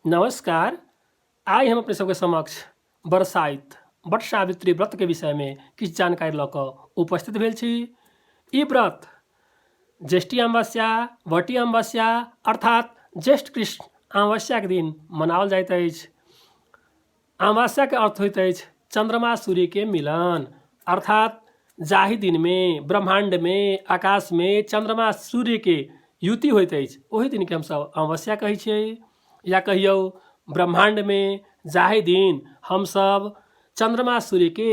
नमस्कार। आइ हम अपने सबके समक्ष बरसाइत वट सावित्री व्रत के विषय में किछु जानकारी लऽ कऽ उपस्थित भेल छी। ई व्रत ज्येष्ठी अमावस्या वटी अमावस्या अर्थात ज्येष्ठ कृष्ण अमावस्या के दिन मनाओल जाइत अछि। अमावस्या के अर्थ होइत अछि चंद्रमा सूर्य के मिलन, अर्थात जाहि दिन में ब्रह्मांड में आकाश में चंद्रमा सूर्य के युति होइत अछि ओहि दिन के हमसब अमावस्या कहै छियै। या कहियो ब्रह्मांड में जाहि दिन हम सब चंद्रमा सूर्य के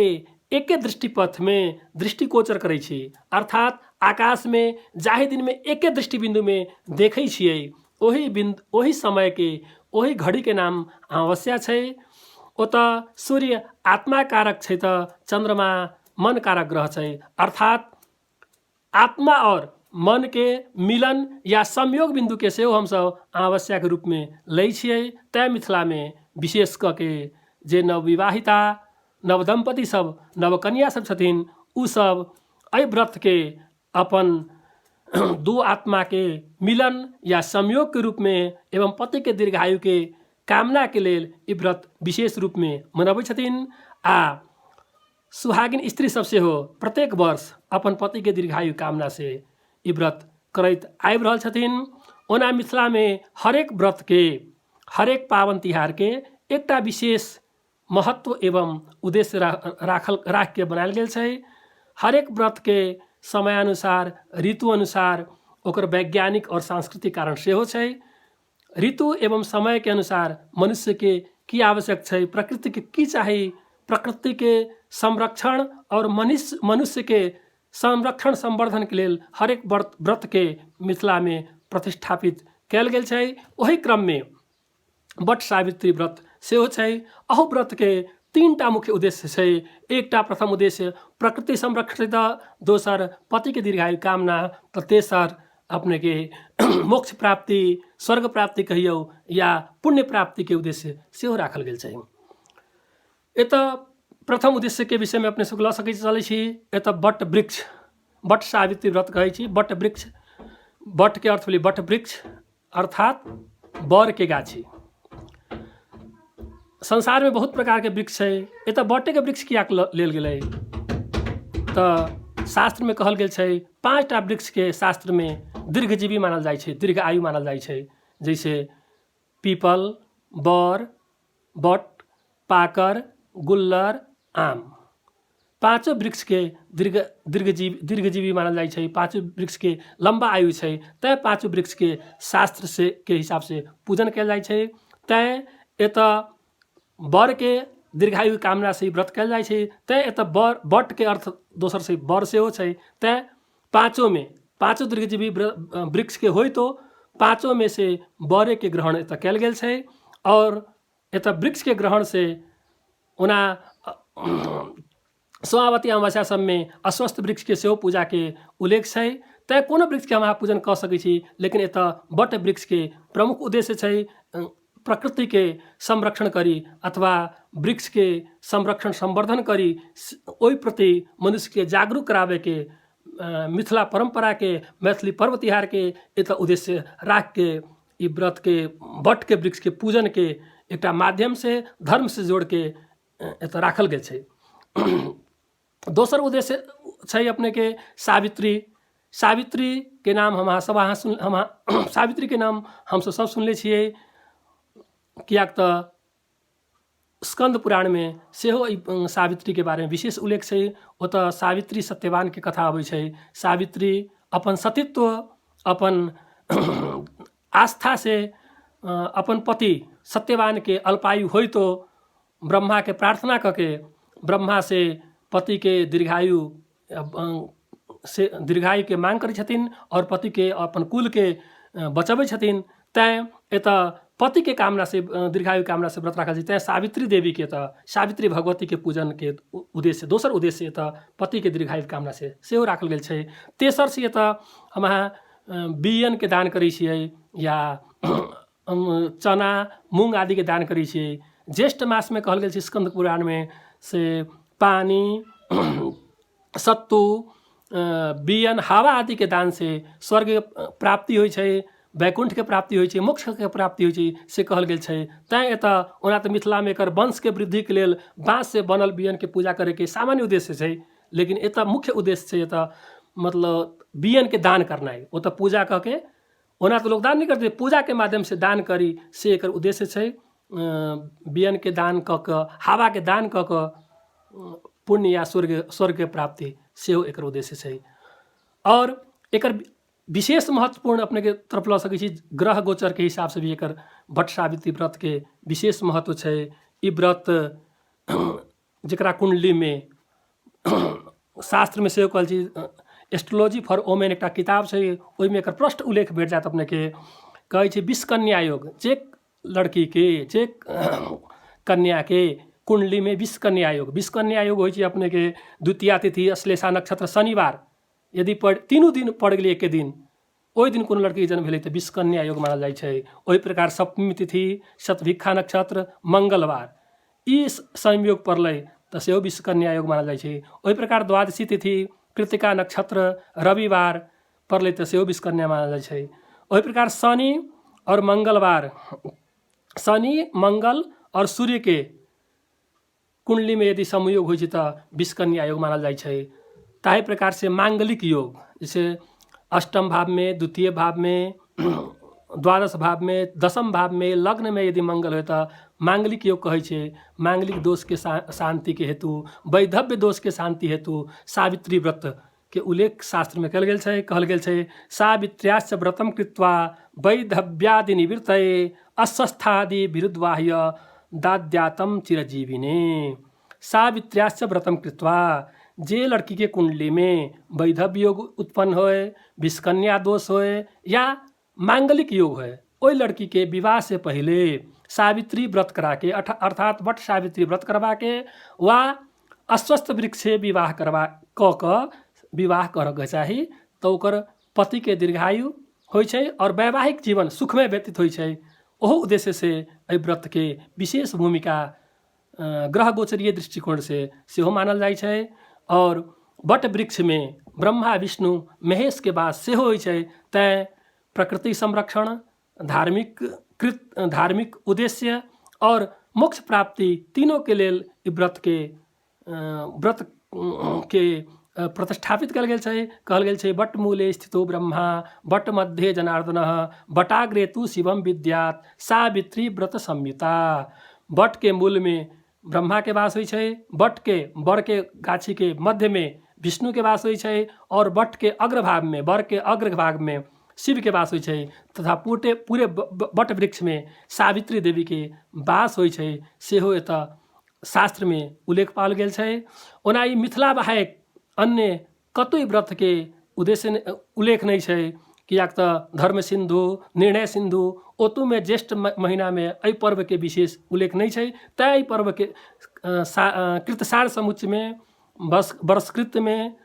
एके दृष्टिपथ में दृष्टिगोचर करै छी, अर्थात आकाश में जाहि दिन में एके दृष्टि बिंदु में देखै छियै ओहि समय के ओहि घड़ी के नाम अमावस्या छै। ओतऽ सूर्य आत्मा कारक छै तऽ चंद्रमा मन कारक ग्रह छै, अर्थात आत्मा और मन के मिलन या संयोग बिंदु के सेहो हमसब अमावस्या के रूप में लै छियै। तैं मिथिला में विशेष कऽ के जे नवविवाहिता नवदंपति सब नवकन्या सब छथिन उ सब एहि व्रत के अपन दू आत्मा के मिलन या संयोग के रूप में एवं पति के दीर्घायु के कामना के लेल ई व्रत विशेष रूप में मनबै छथिन। आ सुहागिन स्त्री सब सेहो प्रत्येक वर्ष अपन पति के दीर्घायु कामना से ई व्रत करैत आबि रहल छथिन। ओना मिथिला में हरेक व्रत के हरेक पावन तिहार के एकटा विशेष महत्व एवं उद्देश्य राख के बनायल गेल छै। हरेक व्रत के समयानुसार ऋतु अनुसार ओकर वैज्ञानिक और सांस्कृतिक कारण सेहो छै। ऋतु एवं समय के अनुसार मनुष्य के की आवश्यक छै, प्रकृति के की चाही, प्रकृति के संरक्षण और मनुष्य के संरक्षण संवर्धन के लेल हरेक व्रत के मिथिला में प्रतिष्ठापित कयल गेल छै। ओहि क्रम में वट सावित्री व्रत सेहो छै। अहू व्रत के तीनटा मुख्य उद्देश्य छै। एकटा प्रथम उद्देश्य प्रकृति संरक्षण, दोसर पति के दीर्घायु कामना, तो तेसर अपने के मोक्ष प्राप्ति स्वर्ग प्राप्ति कहियो या पुण्य प्राप्ति के उद्देश्य सेहो राखल गेल छै। एतऽ प्रथम उद्देश्य के विषय में अपने सब लऽ सकै चलै छी। एतऽ वट वृक्ष वट सावित्री व्रत कहै छी। वट वृक्ष, वट के अर्थ भेलै वट वृक्ष अर्थात बर के गाछी। संसार में बहुत प्रकार के वृक्ष छै, एतऽ वटे के वृक्ष किया लेल गेलै तऽ शास्त्र में कहल गेल छै 5टा वृक्ष के शास्त्र में दीर्घजीवी मानल जाइ छै, दीर्घ आयु मानल जाइ छै। जैसे पीपल, बर, बट, पाकर, गुल्लर, आम। पांचों वृक्ष के दीर्घजीवी मानल जाइ छै, पांचों वृक्ष के लंबा आयु छै। तैं पांचों वृक्ष के शास्त्र से के हिसाब से पूजन कयल जाइ छै। तैं एतऽ बर के दीर्घायु कामना से व्रत कयल जाइ छै। तैं एतऽ बट के अर्थ दोसर से बर सेहो छै। तैं पांचों दीर्घजीवी वृक्ष के होय तो पांचों में से बरे के ग्रहण एतऽ कयल गेल छै। और एतऽ वृक्ष के ग्रहण से ओना सोमावती अमावस्या सब में अस्वस्थ वृक्ष के सेहो पूजा के उल्लेख छै। तैं कोनो वृक्ष के हम पूजन कऽ सकै छी, लेकिन एतऽ वट वृक्ष के प्रमुख उद्देश्य छै प्रकृति के संरक्षण करी अथवा वृक्ष के संरक्षण संवर्धन करी, ओहि प्रति मनुष्य के जागरूक करावे के मिथिला परंपरा के मैथिली पर्व तिहार के एतऽ उद्देश्य राख के ई व्रत के वट के वृक्ष के पूजन के एकटा माध्यम से धर्म से जोड़ के एतऽ राखल गेल छै। दोसर उद्देश्य छै अपने के सावित्री। सावित्री के नाम सावित्री के नाम हम सब सुनले छियै, कियाक तऽ स्कंद पुराण में सेहो सावित्री के बारे में विशेष उल्लेख छै। ओतऽ सावित्री सत्यवान के कथा अबै छै। सावित्री अपन सतीत्व अपन आस्था से अपन पति सत्यवान के अल्पायु होय तो ब्रह्मा के प्रार्थना करके ब्रह्मा से पति के दीर्घायु के मांग करै छथिन और पति के अपन कुल के बचबै छथिन। तैं एतऽ पति के कामना से दीर्घायु कामना से व्रत राखल छै। तैं सावित्री देवी के एतऽ सावित्री भगवती के पूजन के उद्देश्य दोसर उद्देश्य एतऽ पति के दीर्घायु कामना से सेहो राखल गेल छै। तेसर से एतऽ हम बियन के दान करै छियै या चना मूंग आदि के दान करै छियै। ज्येष्ठ मास में कहल गेल छै स्कंद पुराण में से पानी सत्तू बियन हवा आदि के दान से स्वर्ग प्राप्ति होइ छै। वैकुंठ के प्राप्ति होइ छै, मोक्ष के प्राप्ति होइ छै से कहल गेल छै। तैँ एतऽ ओना तऽ मिथिलामे एकर वंशके वृद्धिके लेल बाँससँ बनल बियनके पूजा करैके सामान्य उद्देश्य छै, लेकिन एतऽ मुख्य उद्देश्य छै एतऽ मतलब बियनके दान करनाइ। ओतऽ पूजा कऽ के ओना तऽ लोग दान नहीं करते, पूजा के माध्यम से दान करी से एकर उद्देश्य छै। बियन के दान कऽ कऽ, हवा के दान कऽ कऽ पुण्य या स्वर्ग के प्राप्ति सेहो एकर उद्देश्य छै। और एकर विशेष महत्वपूर्ण अपने के तरफ लऽ सकै छी, ग्रह गोचर के हिसाब से भी एकर वट सावित्री व्रत के विशेष महत्व छै। ई व्रत जकरा कुंडली में शास्त्र में सेहो कहल छै, एस्ट्रोलॉजी फॉर वोमेन एकटा किताब छै, ओहिमे एकर प्रष्ट उल्लेख भेट जायत अपने के। कहै छै विषकन्या योग, जे लड़की के जे कन्या के कुंडली में विषकन्या योग, विषकन्या योग होइ छै अपने के द्वितीया तिथि अश्लेषा नक्षत्र शनिवार यदि तीनों दिन पड़ गेलै एके दिन, ओहि दिन कोनो लड़की के जन्म भेलै तऽ विषकन्या योग मानल जाइ छै। ओहि प्रकार सप्तमी तिथि शतभिक्षा नक्षत्र मंगलवार ई संयोग पड़लै तऽ सेहो विषकन्या योग मानल जाइ छै। ओहि प्रकार द्वादशी तिथि कृतिका नक्षत्र रविवार पड़लै तऽ सेहो विषकन्या मानल जाइ छै। ओहि प्रकार शनि और मंगलवार, शनि मंगल और सूर्य के कुंडली में यदि संयोग होइ छै तऽ विषकन्या योग मानल जाइ छै। ताहि प्रकार से मांगलिक योग, जैसे अष्टम भाव में, द्वितीय भाव में, द्वादश भाव में, दशम भाव में, लग्न में यदि मंगल हो तो मांगलिक योग कहै छै। मांगलिक दोष के शांति के हेतु, वैधव्य दोष के शांति हेतु सावित्री व्रत के उल्लेख शास्त्र में कल गेल छै। कहल गेल छै सावित्र्याश्च व्रतम कृत्वा वैधव्यादि निवृत्तये अस्वस्थादि विरुद्धाह्य दाद्यातम चिरजीविने। सावित्र्याश्च व्रतम कृत्वा, जे लड़की के कुंडली में वैधव्य योग उत्पन्न होए, विषकन्या दोष होए या मांगलिक योग होए, ओई लड़की के विवाह से पहले सावित्री व्रत करा के अर्थात वट सावित्री व्रत करवा के वा अस्वस्थ वृक्ष से विवाह करवा क विवाह करके चाही, तो ओकर पति के दीर्घायु होइ छै और वैवाहिक जीवन सुखमय व्यतीत होइ छै। ओहो उद्देश्य से एहि व्रत के विशेष भूमिका ग्रह गोचरीय दृष्टिकोण से सेहो मानल जाइ छै। और वट वृक्ष में ब्रह्मा विष्णु महेश के वास सेहो होइ छै। तैं प्रकृति संरक्षण, धार्मिक उद्देश्य और मोक्ष प्राप्ति तीनों के लेल व्रत के प्रतिष्ठापित कल गेल छै। कहल गेल छै वट मूले स्थितो ब्रह्मा वट मध्ये जनार्दनः वटाग्रे तु शिवम विद्यात् सावित्री व्रत संयुता। वट के मूल में ब्रह्मा के वास होइ छै, वट के बर के गाछी के मध्य में विष्णु के वास होइ छै और वट के अग्रभाग में, बर के अग्रभाग में शिव के वास होइ छै तथा पूरे वट वृक्ष में सावित्री देवी के वास होइ छै सेहो एतऽ शास्त्र में उल्लेख पाओल गेल छै। ओना ई मिथिला बाहेक अन्य कतई व्रत के उल्लेख नहीं छै, कियाक तऽ धर्म सिंधु, निर्णय सिंधु ओतु में ज्येष्ठ महीना में एहि पर्व के विशेष उल्लेख नहीं छै। तैं एहि पर्व के कृतसार समुच्चय में वर्षकृत में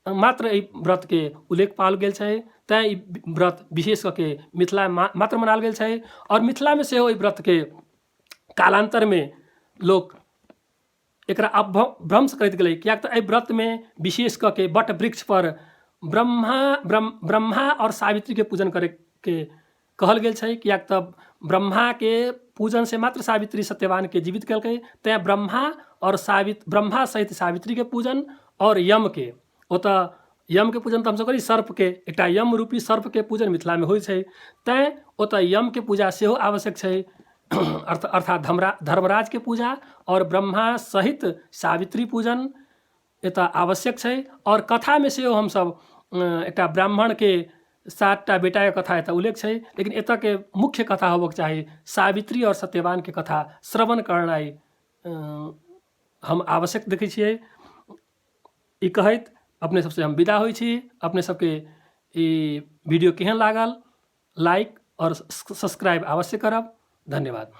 मात्र एहि व्रत के उल्लेख पाओल गेल छै। तैं ई व्रत विशेष करके मिथिला मात्र मनाल गेल छै। और मिथिला में सेहो एहि व्रत के कालांतर में लोग एकरा अपभ्रंश करैत गेलै, कियाक तऽ एहि व्रत में विशेष करके वट वृक्ष पर ब्रह्मा और सावित्री के पूजन करे के कहल गेल छै। कियाक तऽ ब्रह्मा के पूजन से मात्र सावित्री सत्यवान के जीवित कलकै। तैं ब्रह्मा सहित सावित्री के पूजन और यम के, ओतऽ यम के पूजन तऽ हमसब करी, सर्प के एकटा यम रूपी सर्प के पूजन मिथिला में होइ छै। तैं ओतऽ यम के पूजा सेहो आवश्यक छै, अर्थात धर्मराज के पूजा और ब्रह्मा सहित सावित्री पूजन एतऽ आवश्यक छै। और कथा में सेहो हमसब एकटा ब्राह्मण के 7टा बेटा के कथा एतऽ उल्लेख छै, लेकिन एतऽ के मुख्य कथा होबक चाही सावित्री और सत्यवान के कथा श्रवण करनाइ हम आवश्यक देखै छियै। ई कहैत अपने सबसे हम विदा होइ छी। अपने सबके ई वीडियो केहन लागल, लाइक और सब्सक्राइब अवश्य करब। धन्यवाद।